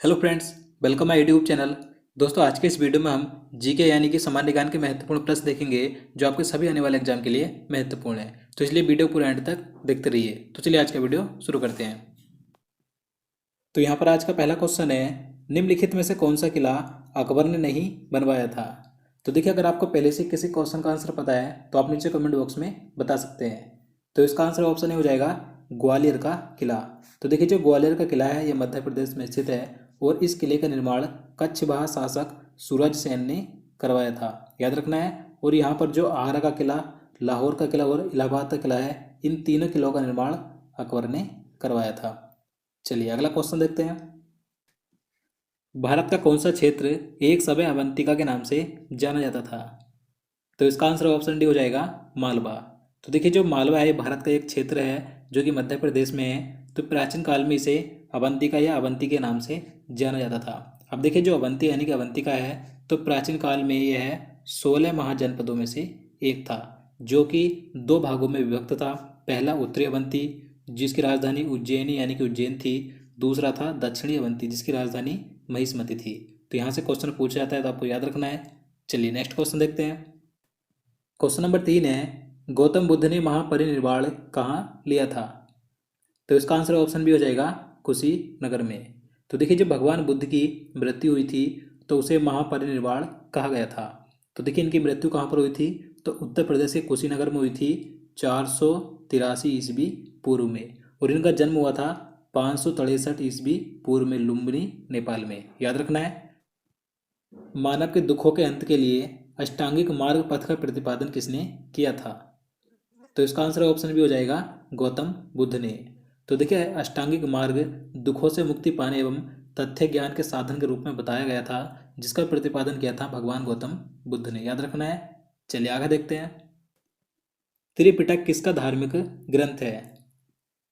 Hello friends, welcome my YouTube channel. दोस्तों, आज के इस वीडियो में हम जीके यानी कि सामान्य ज्ञान के महत्वपूर्ण प्रश्न देखेंगे जो आपके सभी आने वाले एग्जाम के लिए महत्वपूर्ण है। तो इसलिए वीडियो पूरा एंड तक देखते रहिए। तो चलिए आज का वीडियो शुरू करते हैं। तो यहाँ पर आज का पहला क्वेश्चन है, निम्नलिखित में से कौन सा किला अकबर ने नहीं बनवाया था। तो देखिए, अगर आपको पहले से किसी क्वेश्चन का आंसर पता है तो आप नीचे कमेंट बॉक्स में बता सकते हैं। तो इसका आंसर ऑप्शन ए हो जाएगा ग्वालियर का किला। तो देखिए, जो ग्वालियर का किला है यह मध्य प्रदेश में स्थित है और इस किले का निर्माण कच्छवाहा शासक सूरज सेन ने करवाया था, याद रखना है। और यहाँ पर जो आगरा का किला, लाहौर का किला और इलाहाबाद का किला है, इन तीनों किलों का निर्माण अकबर ने करवाया था। चलिए अगला क्वेश्चन देखते हैं। भारत का कौन सा क्षेत्र एक समय अवंतिका के नाम से जाना जाता था। तो इसका आंसर ऑप्शन डी हो जाएगा मालवा। तो देखिए, जो मालवा है भारत का एक क्षेत्र है जो कि मध्य प्रदेश में है। तो प्राचीन काल में इसे अवंतिका या अवंती के नाम से जाना जाता था। अब देखिए, जो अवंती यानी कि अवंतिका है, तो प्राचीन काल में यह 16 महाजनपदों में से एक था जो कि दो भागों में विभक्त था। पहला उत्तरी अवंती जिसकी राजधानी उज्जैनी यानी कि उज्जैन थी। दूसरा था दक्षिणी अवंती जिसकी राजधानी महिष्मती थी। तो यहाँ से क्वेश्चन पूछा जाता है तो आपको याद रखना है। चलिए नेक्स्ट क्वेश्चन देखते हैं। क्वेश्चन नंबर 3 है, गौतम बुद्ध ने महापरिनिर्वाण कहाँ लिया था। तो इसका आंसर ऑप्शन बी हो जाएगा कुशीनगर में। तो देखिए, जब भगवान बुद्ध की मृत्यु हुई थी तो उसे महापरिनिर्वाण कहा गया था। तो देखिए, इनकी मृत्यु कहाँ पर हुई थी, तो उत्तर प्रदेश के कुशीनगर में हुई थी 483 ईस्वी पूर्व में। और इनका जन्म हुआ था 563 ईस्वी पूर्व में लुम्बिनी, नेपाल में, याद रखना है। मानव के दुखों के अंत के लिए अष्टांगिक मार्ग पथ का प्रतिपादन किसने किया था। तो इसका आंसर ऑप्शन भी हो जाएगा गौतम बुद्ध ने। तो देखिए, अष्टांगिक मार्ग दुखों से मुक्ति पाने एवं तथ्य ज्ञान के साधन के रूप में बताया गया था, जिसका प्रतिपादन किया था भगवान गौतम बुद्ध ने, याद रखना है। चलिए आगे देखते हैं। त्रिपिटक किसका धार्मिक ग्रंथ है।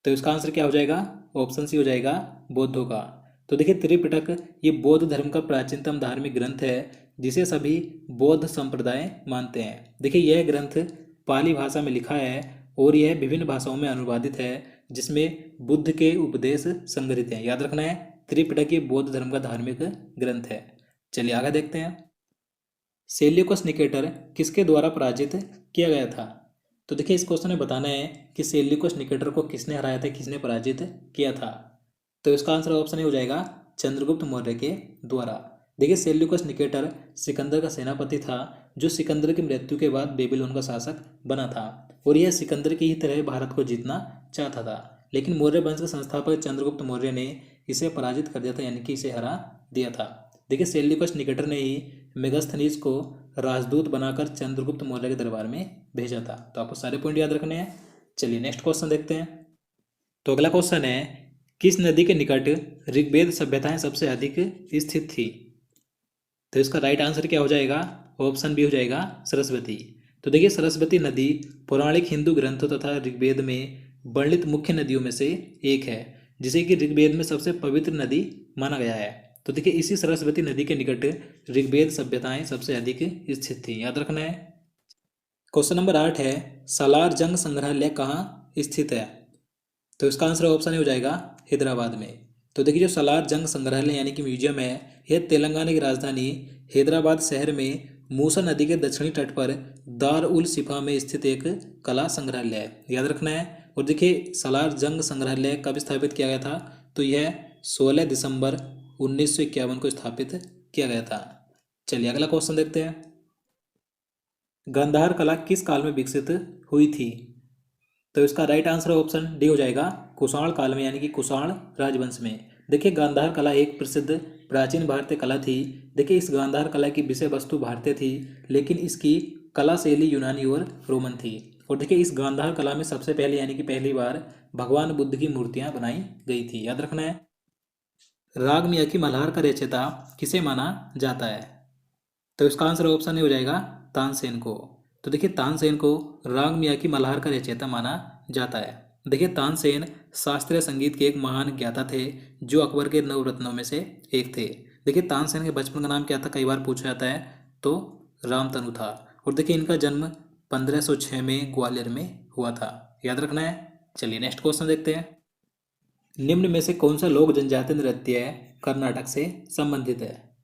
तो इसका आंसर क्या हो जाएगा, ऑप्शन सी हो जाएगा बौद्धों का। तो देखिए, त्रिपिटक ये बौद्ध धर्म का प्राचीनतम धार्मिक ग्रंथ है जिसे सभी बौद्ध संप्रदाय मानते हैं। देखिए, यह ग्रंथ पाली भाषा में लिखा है और यह विभिन्न भाषाओं में अनुवादित है, जिसमें बुद्ध के उपदेश संग्रहित हैं, याद रखना है। त्रिपिटक ये बौद्ध धर्म का धार्मिक ग्रंथ है। चलिए आगे देखते हैं। सेल्यूकस निकेटर किसके द्वारा पराजित किया गया था। तो देखिए, इस क्वेश्चन में बताना है कि सेल्यूकस निकेटर को किसने हराया था, किसने पराजित किया था। तो इसका आंसर ऑप्शन हो जाएगा चंद्रगुप्त मौर्य के द्वारा। देखिए, सेल्यूकस निकेटर सिकंदर का सेनापति था जो सिकंदर की मृत्यु के बाद बेबीलोन का शासक बना था। और यह सिकंदर की ही तरह भारत को जीतना चाहता था, लेकिन मौर्य वंश के संस्थापक चंद्रगुप्त मौर्य ने इसे पराजित कर दिया था, यानी कि इसे हरा दिया था। देखिए, सेल्यूकस निकेटर ने ही मेगास्थनीज को राजदूत बनाकर चंद्रगुप्त मौर्य के दरबार में भेजा था। तो आपको सारे पॉइंट याद रखने हैं। चलिए नेक्स्ट क्वेश्चन देखते हैं। तो अगला क्वेश्चन है, किस नदी के निकट ऋग्वेद सभ्यताएं सबसे अधिक स्थित थी। तो इसका राइट आंसर क्या हो जाएगा, ऑप्शन बी हो जाएगा सरस्वती। तो देखिए, सरस्वती नदी पौराणिक हिंदू ग्रंथों तथा ऋग्वेद में वर्णित मुख्य नदियों में से एक है, जिसे कि ऋग्वेद में सबसे पवित्र नदी माना गया है। तो देखिए, इसी सरस्वती नदी के निकट ऋग्वेद सभ्यताएं सबसे अधिक स्थित थी, याद रखना है। क्वेश्चन नंबर 8 है, सालार जंग संग्रहालय कहाँ स्थित है। तो इसका आंसर ऑप्शन हो जाएगा हैदराबाद में। तो देखिए, जो सालार जंग संग्रहालय यानी कि म्यूजियम है, यह तेलंगाना की राजधानी हैदराबाद शहर में मूसा नदी के दक्षिणी तट पर दार उल शिफा में स्थित एक कला संग्रहालय है, याद रखना है। और देखिए, सालार जंग संग्रहालय कब स्थापित किया गया था, तो यह 16 दिसंबर 1951 को स्थापित किया गया था। चलिए अगला क्वेश्चन देखते हैं। गांधार कला किस काल में विकसित हुई थी। तो इसका राइट आंसर ऑप्शन डी हो जाएगा कुषाण काल में, यानी कि कुषाण राजवंश में। देखिए, गांधार कला एक प्रसिद्ध प्राचीन भारतीय कला थी। देखिए, इस गांधार कला की विषय वस्तु भारतीय थी, लेकिन इसकी कला शैली यूनानी और रोमन थी। और देखिए, इस गांधार कला में सबसे पहले यानी कि पहली बार भगवान बुद्ध की मूर्तियां बनाई गई थी, याद रखना है। राग मियाकी मल्हार का रचयिता किसे माना जाता है। तो इसका आंसर ऑप्शन हो जाएगा तानसेन को। तो देखिए, तानसेन को राग मियाकी मल्हार का रचयिता माना जाता है। देखिए, तानसेन शास्त्रीय संगीत के एक महान ज्ञाता थे जो अकबर के नवरत्नों में से एक थे। देखिए, तानसेन के बचपन का नाम क्या था, कई बार पूछा जाता है, तो रामतनु था। और देखिए, इनका जन्म 1506 में ग्वालियर में हुआ था, याद रखना है। चलिए नेक्स्ट क्वेश्चन देखते हैं। निम्न में से कौन सा लोक जनजातीय नृत्य कर्नाटक से संबंधित है?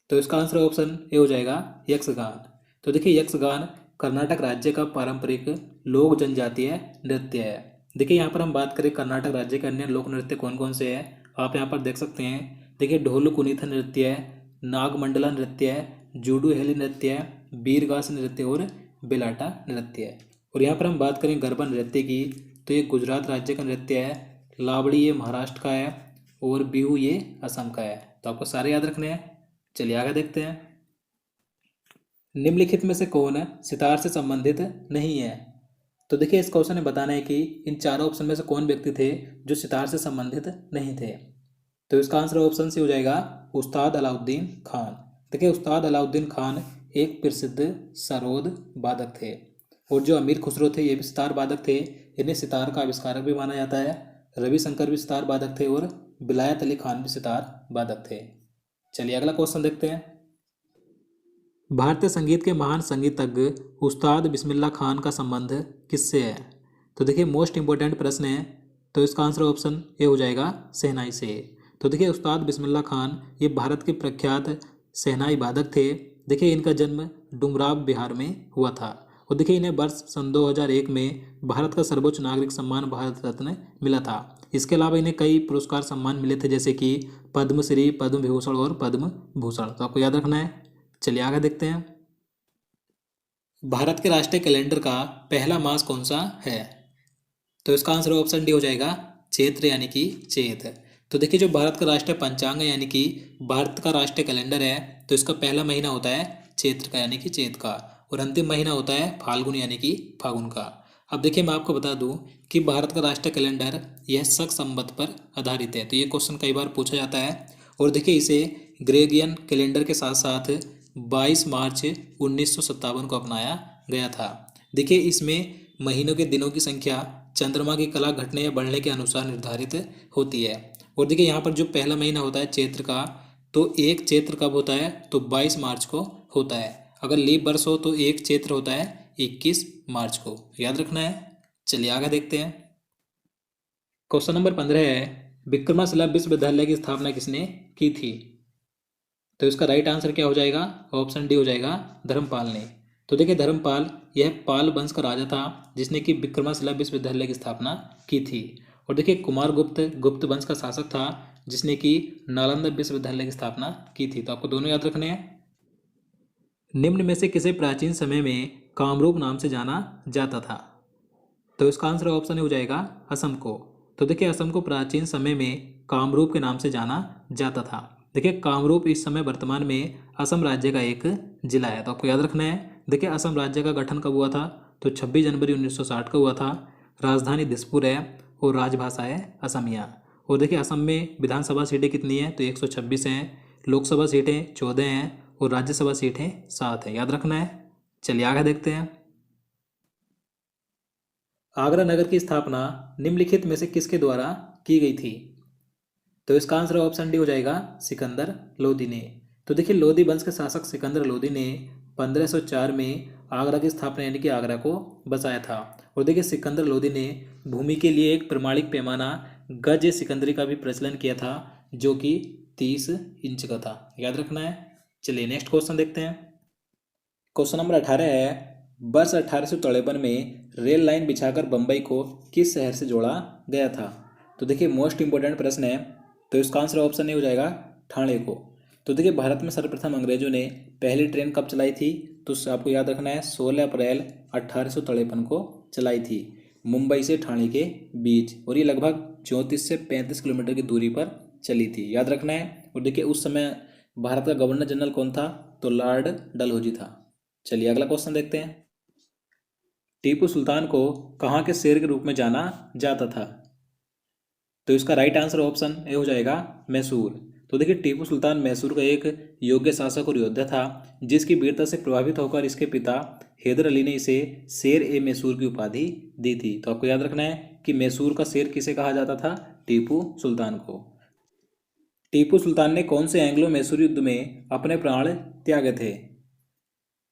तो इसका आंसर ऑप्शन ए हो जाएगा यक्षगान। तो देखिए यक्षगान कर्नाटक राज्य का पारंपरिक लोक जनजातीय नृत्य है। देखिए यहाँ पर हम बात करें कर्नाटक राज्य के अन्य लोक नृत्य कौन कौन से हैं, आप यहाँ पर देख सकते हैं। देखिए ढोल कुनीथ नृत्य है, नागमंडला नृत्य है, जूडू हेली नृत्य है, बीरगास नृत्य और बेलाटा नृत्य है। और यहाँ पर हम बात करें गरबा नृत्य की, तो ये गुजरात राज्य का नृत्य है, लावड़ी ये महाराष्ट्र का है और बिहू ये असम का है। तो आपको सारे याद रखने हैं। चलिए आगे देखते हैं। निम्नलिखित में से कौन सितार से संबंधित नहीं है? तो देखिए इस क्वेश्चन में बताना है कि इन चारों ऑप्शन में से कौन व्यक्ति थे जो सितार से संबंधित नहीं थे। तो इसका आंसर ऑप्शन सी हो जाएगा उस्ताद अलाउद्दीन खान। देखिए उस्ताद अलाउद्दीन खान एक प्रसिद्ध सरोद वादक थे। और जो अमीर खुसरो थे ये भी सितार वादक थे, इन्हें सितार का आविष्कारक भी माना जाता है। रविशंकर भी सितार वादक थे और विलायत अली खान भी सितार वादक थे। चलिए अगला क्वेश्चन देखते हैं। भारतीय संगीत के महान संगीतज्ञ उस्ताद बिस्मिल्लाह खान का संबंध किससे है? तो देखिए मोस्ट इंपॉर्टेंट प्रश्न है। तो इसका आंसर ऑप्शन ए हो जाएगा शहनाई से। तो देखिए उस्ताद बिस्मिल्लाह खान ये भारत के प्रख्यात शहनाई वादक थे। देखिए इनका जन्म डुमराव बिहार में हुआ था। और देखिए इन्हें वर्ष सन 2001 में भारत का सर्वोच्च नागरिक सम्मान भारत रत्न मिला था। इसके अलावा इन्हें कई पुरस्कार सम्मान मिले थे, जैसे कि पद्मश्री, पद्म विभूषण और पद्म भूषण। तो आपको याद रखना है। चलिए आगे देखते हैं। भारत के राष्ट्रीय कैलेंडर का पहला मास कौन सा है? तो इसका आंसर ऑप्शन डी हो जाएगा चैत्र यानी कि चैत। तो देखिए जो भारत का राष्ट्रीय पंचांग है यानी कि भारत का राष्ट्रीय कैलेंडर है, तो इसका पहला महीना होता है चैत्र का यानी कि चैत का, और अंतिम महीना होता है फाल्गुन यानी कि फागुन का। अब देखिए मैं आपको बता दूं कि भारत का राष्ट्रीय कैलेंडर यह शक संवत पर आधारित है। तो ये क्वेश्चन कई बार पूछा जाता है। और देखिए इसे ग्रेगियन कैलेंडर के साथ साथ 22 मार्च 1957 को अपनाया गया था। देखिए इसमें महीनों के दिनों की संख्या चंद्रमा की कला घटने या बढ़ने के अनुसार निर्धारित होती है। और देखिए यहाँ पर जो पहला महीना होता है चैत्र का, तो एक चैत्र कब होता है? तो 22 मार्च को होता है। अगर लीप वर्ष हो तो एक चैत्र होता है 21 मार्च को। याद रखना है। चलिए आगे देखते हैं। क्वेश्चन नंबर 15 है, विक्रमशिला विश्वविद्यालय की स्थापना किसने की थी? तो इसका राइट आंसर क्या हो जाएगा? ऑप्शन डी हो जाएगा धर्मपाल ने। तो देखिए धर्मपाल यह पाल वंश का राजा था जिसने कि विक्रमशिला विश्वविद्यालय की स्थापना की थी। और देखिए कुमारगुप्त गुप्त वंश का शासक था जिसने कि नालंदा विश्वविद्यालय की स्थापना की थी। तो आपको दोनों याद रखने हैं। निम्न में से किसे प्राचीन समय में कामरूप नाम से जाना जाता था? तो इसका आंसर ऑप्शन हो जाएगा असम को। तो देखिए असम को प्राचीन समय में कामरूप के नाम से जाना जाता था। देखिए कामरूप इस समय वर्तमान में असम राज्य का एक जिला है। तो आपको याद रखना है। देखिए असम राज्य का गठन कब हुआ था? तो 26 जनवरी 1960 को हुआ था। राजधानी दिसपुर है और राजभाषा है असमिया। और देखिए असम में विधानसभा सीटें कितनी हैं? तो 126 हैं। लोकसभा सीटें 14 हैं और राज्यसभा सीटें 7 हैं। याद रखना है। चलिए आगे देखते हैं। आगरा नगर की स्थापना निम्नलिखित में से किसके द्वारा की गई थी? तो इसका आंसर ऑप्शन डी हो जाएगा सिकंदर लोदी ने। तो देखिए लोदी वंश के शासक सिकंदर लोदी ने 1504 में आगरा की स्थापना यानी कि आगरा को बसाया था। और देखिए सिकंदर लोदी ने भूमि के लिए एक प्रमाणिक पैमाना गज सिकंदरी का भी प्रचलन किया था जो कि 30 इंच का था। याद रखना है। चलिए नेक्स्ट क्वेश्चन देखते हैं। क्वेश्चन नंबर 18 है, वर्ष 1853 में रेल लाइन बिछाकर बम्बई को किस शहर से जोड़ा गया था? तो देखिए मोस्ट इंपॉर्टेंट प्रश्न है। तो इसका आंसर ऑप्शन नहीं हो जाएगा ठाणे को। तो देखिए भारत में सर्वप्रथम अंग्रेजों ने पहली ट्रेन कब चलाई थी? तो आपको याद रखना है 16 अप्रैल 1853 को चलाई थी मुंबई से ठाणे के बीच, और ये लगभग 34 से 35 किलोमीटर की दूरी पर चली थी। याद रखना है। और देखिए उस समय भारत का गवर्नर जनरल कौन था? तो लॉर्ड डलहौजी था। चलिए अगला क्वेश्चन देखते हैं। टीपू सुल्तान को कहाँ के शेर के रूप में जाना जाता था? तो इसका राइट आंसर ऑप्शन ए हो जाएगा मैसूर। तो देखिए टीपू सुल्तान मैसूर का एक योग्य शासक और योद्धा था जिसकी वीरता से प्रभावित होकर इसके पिता हैदर अली ने इसे शेर ए मैसूर की उपाधि दी थी। तो आपको याद रखना है कि मैसूर का शेर किसे कहा जाता था? टीपू सुल्तान को। टीपू सुल्तान ने कौन से एंग्लो मैसूर युद्ध में अपने प्राण त्यागे थे?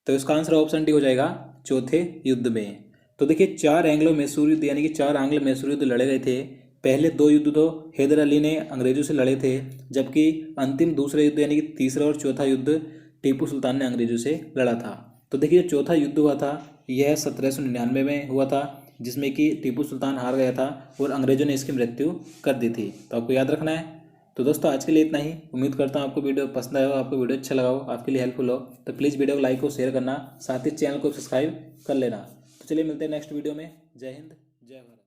तो इसका आंसर ऑप्शन डी हो जाएगा चौथे युद्ध में। तो देखिए 4 एंग्लो मैसूर युद्ध यानी कि 4 आंग्ल मैसूर युद्ध लड़े गए थे पहले 2 युद्ध तो हैदर अली ने अंग्रेज़ों से लड़े थे, जबकि अंतिम दूसरा युद्ध यानी कि तीसरा और चौथा युद्ध टीपू सुल्तान ने अंग्रेज़ों से लड़ा था। तो देखिए, जो चौथा युद्ध हुआ था यह 1799 में हुआ था, जिसमें कि टीपू सुल्तान हार गया था और अंग्रेज़ों ने इसकी मृत्यु कर दी थी। तो आपको याद रखना है। तो दोस्तों, आज के लिए इतना ही। उम्मीद करता हूँ आपको वीडियो पसंद आया हो, आपको वीडियो अच्छा लगा हो, आपके लिए हेल्पफुल हो। तो प्लीज़ वीडियो को लाइक और शेयर करना, साथ ही चैनल को सब्सक्राइब कर लेना। तो चलिए मिलते हैं नेक्स्ट वीडियो में। जय हिंद, जय भारत।